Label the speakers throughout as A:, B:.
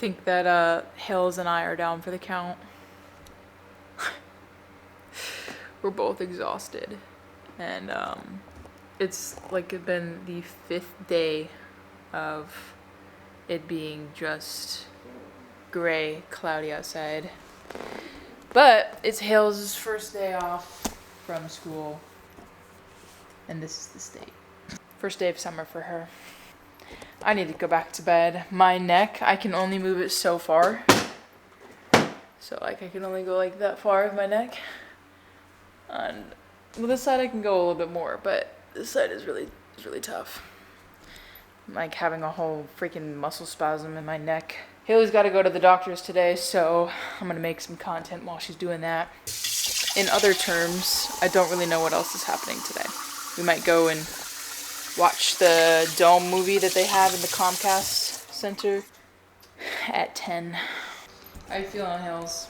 A: think that Hales and I are down for the count. We're both exhausted, and it's like been the 5th day of it being just gray, cloudy outside. But it's Hales' first day off from school, and this is the state. First day of summer for her. I need to go back to bed. My neck, I can only move it so far. So like I can only go like that far with my neck. And well, this side I can go a little bit more, but this side is really tough. I'm like having a whole freaking muscle spasm in my neck. Haley's got to go to the doctor's today, so I'm gonna make some content while she's doing that. In other terms, I don't really know what else is happening today. We might go and watch the Dome movie that they have in the Comcast Center at 10. How you feeling, Hills?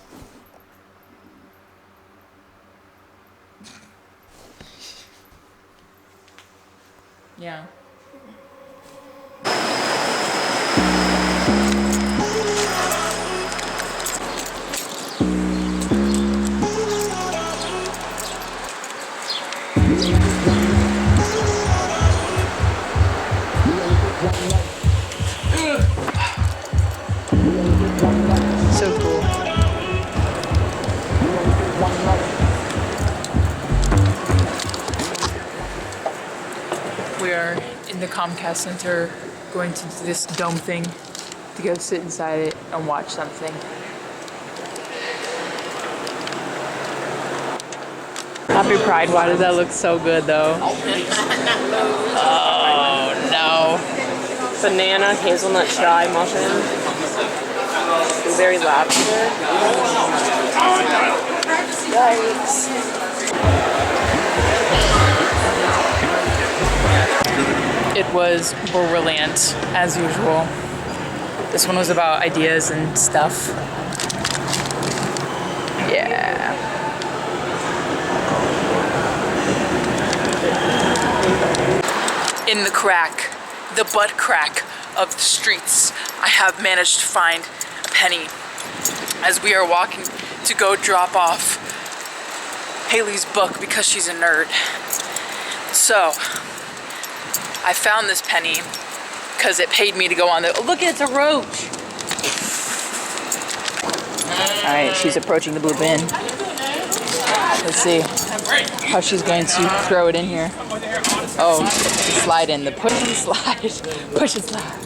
A: Yeah. So cool. We are in the Comcast Center going to do this Dome thing to go sit inside it and watch something. Happy Pride. Why does that look so good though? Oh no.
B: Banana, hazelnut chai muffin, blueberry lobster. Yikes.
A: It was brilliant, as usual. This one was about ideas and stuff. Yeah. In the crack, the butt crack of the streets, I have managed to find a penny as we are walking to go drop off Haley's book because she's a nerd. So, I found this penny because it paid me to go on the, oh, look, it's a roach. All right, she's approaching the blue bin. Let's see how she's going to throw it in here. Oh, slide in, the push and slide. Push and slide.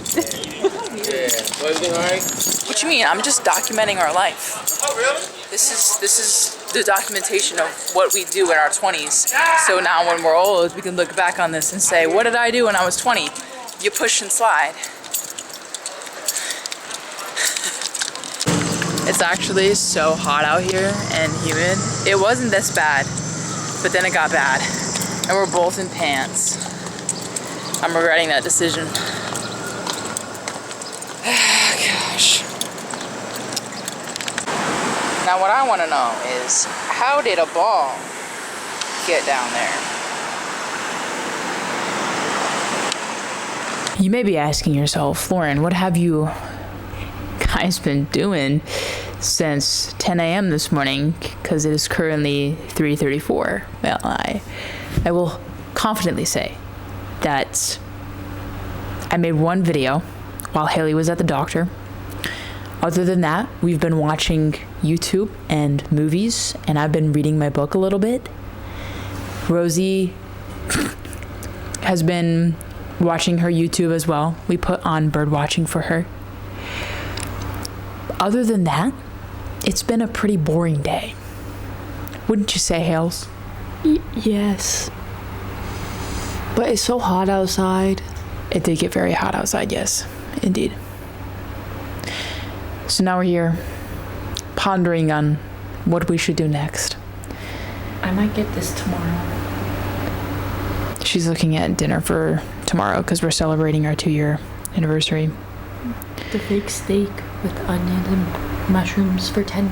A: What you mean? I'm just documenting our life.
C: Oh, really?
A: This is the documentation of what we do in our 20s. So now when we're old, we can look back on this and say, what did I do when I was 20? You push and slide. It's actually so hot out here and humid. It wasn't this bad, but then it got bad. And we're both in pants. I'm regretting that decision. Gosh. Now what I want to know is, how did a ball get down there? You may be asking yourself, Lauren, what have you guys been doing since 10 a.m. this morning? Because it is currently 3:34. Well, I will confidently say that I made one video while Haley was at the doctor. Other than that, we've been watching YouTube and movies, and I've been reading my book a little bit. Rosie has been watching her YouTube as well. We put on bird watching for her. Other than that, it's been a pretty boring day. Wouldn't you say, Hales?
B: Yes. But it's so hot outside.
A: It did get very hot outside, yes, indeed. So now we're here pondering on what we should do next.
B: I might get this tomorrow.
A: She's looking at dinner for tomorrow because we're celebrating our 2-year anniversary.
B: The fake steak with onions and mushrooms for $10.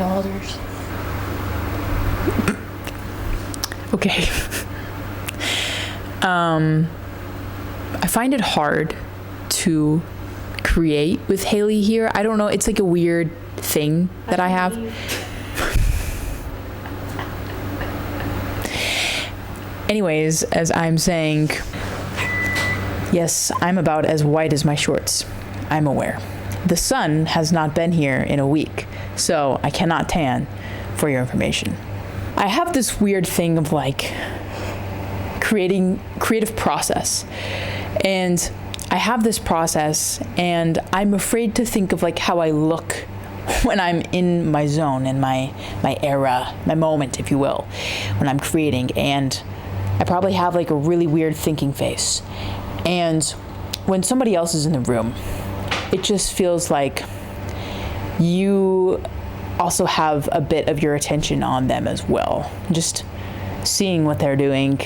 A: Okay. I find it hard to create with Haley here. I don't know, it's like a weird thing that I have. Anyways, as I'm saying, yes, I'm about as white as my shorts. I'm aware. The sun has not been here in a week, so I cannot tan, for your information. I have this weird thing of like creative process, and I have this process and I'm afraid to think of like how I look when I'm in my zone, in my era, my moment, if you will, when I'm creating. And I probably have like a really weird thinking face. And when somebody else is in the room, it just feels like you also have a bit of your attention on them as well. Just seeing what they're doing,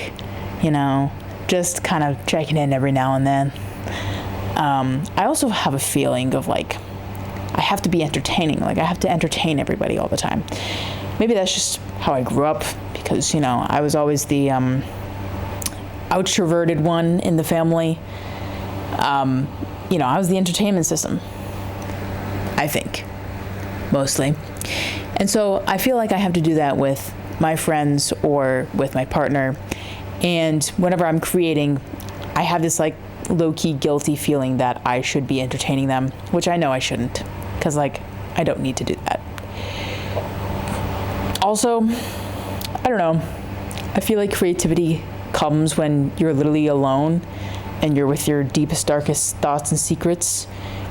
A: you know, just kind of checking in every now and then. I also have a feeling of like, I have to be entertaining. Like I have to entertain everybody all the time. Maybe that's just how I grew up, because, you know, I was always the extroverted one in the family. You know, I was the entertainment system, I think, mostly. And so I feel like I have to do that with my friends or with my partner. And whenever I'm creating, I have this like low-key guilty feeling that I should be entertaining them, which I know I shouldn't, because like I don't need to do that. Also, I don't know, I feel like creativity comes when you're literally alone and you're with your deepest, darkest thoughts and secrets.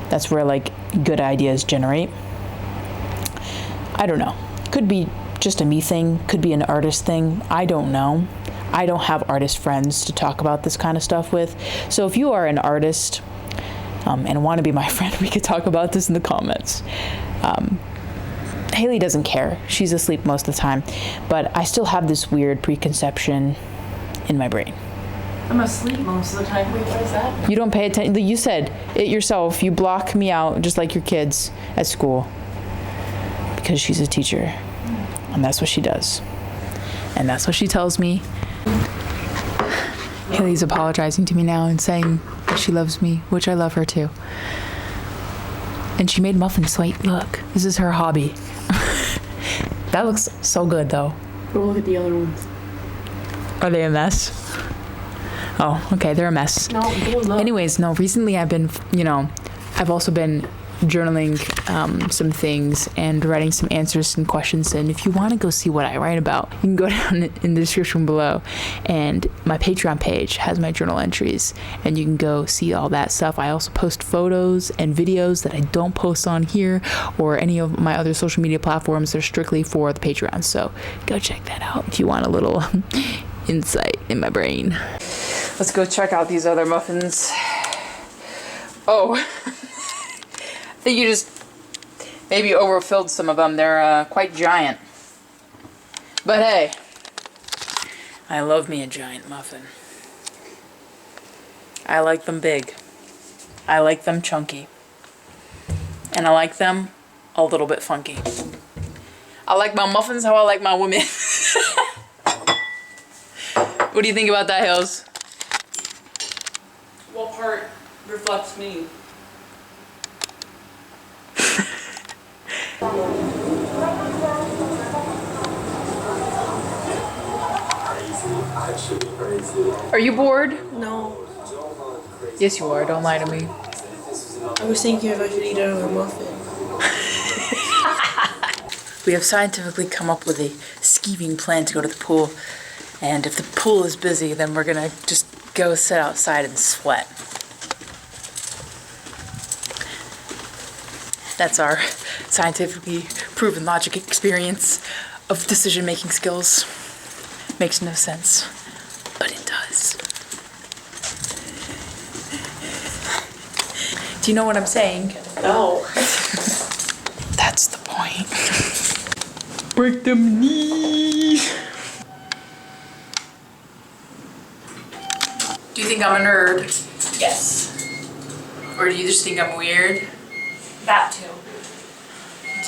A: That's where like good ideas generate. I don't know, could be just a me thing, could be an artist thing, I don't know. I don't have artist friends to talk about this kind of stuff with. So if you are an artist and want to be my friend, we could talk about this in the comments. Haley doesn't care. She's asleep most of the time. But I still have this weird preconception in my brain.
B: I'm asleep most of the time. Wait, what is that?
A: You don't pay attention. You said it yourself. You block me out just like your kids at school because she's a teacher. And that's what she does. And that's what she tells me. Haley's apologizing to me now and saying that she loves me, which I love her too. And she made muffins, so look, this is her hobby. That looks so good though.
B: Go look at the other ones.
A: Are they a mess? Oh, okay, they're a mess.
B: No, go look.
A: Anyways, no, recently I've been, you know, I've also been journaling some things and writing some answers to some questions. And if you want to go see what I write about, you can go down in the description below, and my Patreon page has my journal entries, and you can go see all that stuff. I also post photos and videos that I don't post on here or any of my other social media platforms. They're strictly for the Patreon, so go check that out if you want a little insight in my brain. Let's go check out these other muffins. Oh, I think you just maybe overfilled some of them. They're quite giant. But hey, I love me a giant muffin. I like them big. I like them chunky. And I like them a little bit funky. I like my muffins how I like my women. What do you think about that, Hills?
B: What part reflects me?
A: Are you bored?
B: No.
A: Yes, you are. Don't lie to me.
B: I was thinking if I should eat another muffin.
A: We have scientifically come up with a scheming plan to go to the pool. And if the pool is busy, then we're gonna just go sit outside and sweat. That's our scientifically proven logic experience of decision-making skills. Makes no sense, but it does. Do you know what I'm saying?
B: No.
A: That's the point. Break them knees. Do you think I'm a nerd?
B: Yes.
A: Or do you just think I'm weird?
B: That too.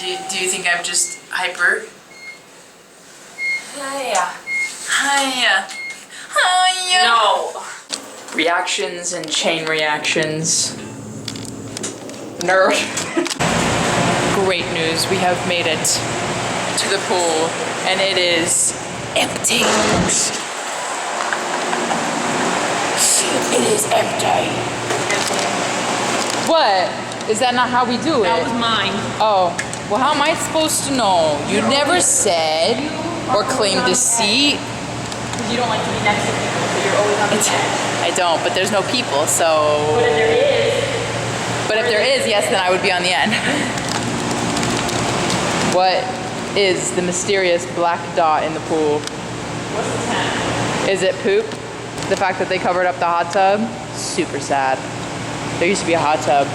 A: Do you think I'm just hyper?
B: Hiya.
A: Hiya. Hiya.
B: No.
A: Reactions and chain reactions. Nerd. Great news, we have made it to the pool and it is empty. It is empty. What? Is that not how we do it?
B: That was mine.
A: Oh, well, how am I supposed to know? You never said or claimed a seat.
B: Because you don't like to be next to people, so you're always on the edge.
A: I don't, but there's no people, so.
B: But if there is.
A: But if there is, yes, then I would be on the end. What is the mysterious black dot in the pool?
B: What's the tent?
A: Is it poop? The fact that they covered up the hot tub? Super sad. There used to be a hot tub.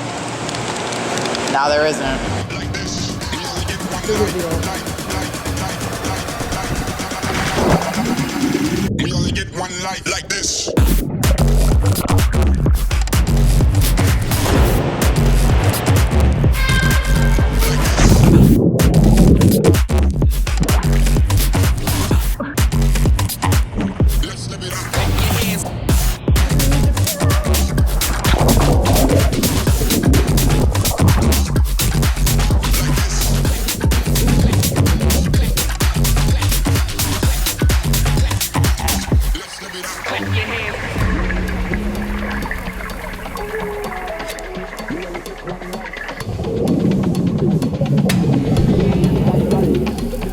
A: Now there isn't.
C: We only get one life like this.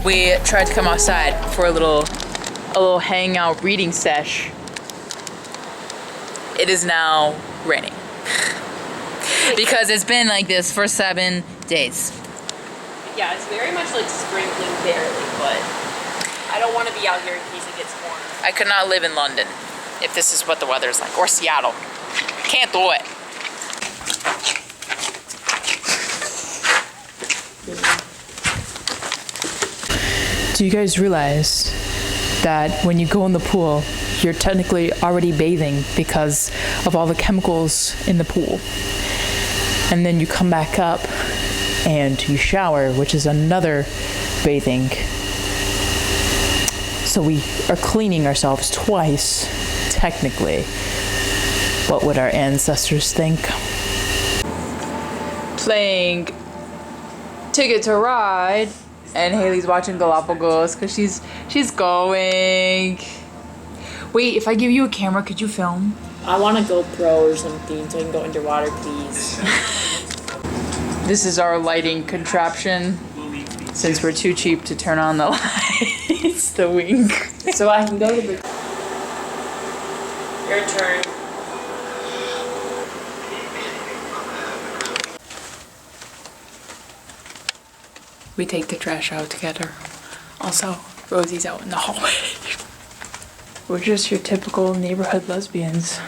A: We tried to come outside for a little hangout reading sesh. It is now raining. Because it's been like this for 7 days.
B: Yeah, it's very much like sprinkling barely, but I don't want to be out here in case it gets warm.
A: I could not live in London if this is what the weather's like, or Seattle. Can't do it. Do you guys realize that when you go in the pool, you're technically already bathing because of all the chemicals in the pool? And then you come back up and you shower, which is another bathing. So we are cleaning ourselves twice, technically. What would our ancestors think? Playing Ticket to Ride. And Haley's watching Galapagos because she's going. Wait, if I give you a camera, could you film?
B: I want a GoPro or something so I can go underwater, please.
A: This is our lighting contraption. Since we're too cheap to turn on the lights, the wink.
B: So I can go to the... Your turn.
A: We take the trash out together. Also, Rosie's out in the hallway. We're just your typical neighborhood lesbians.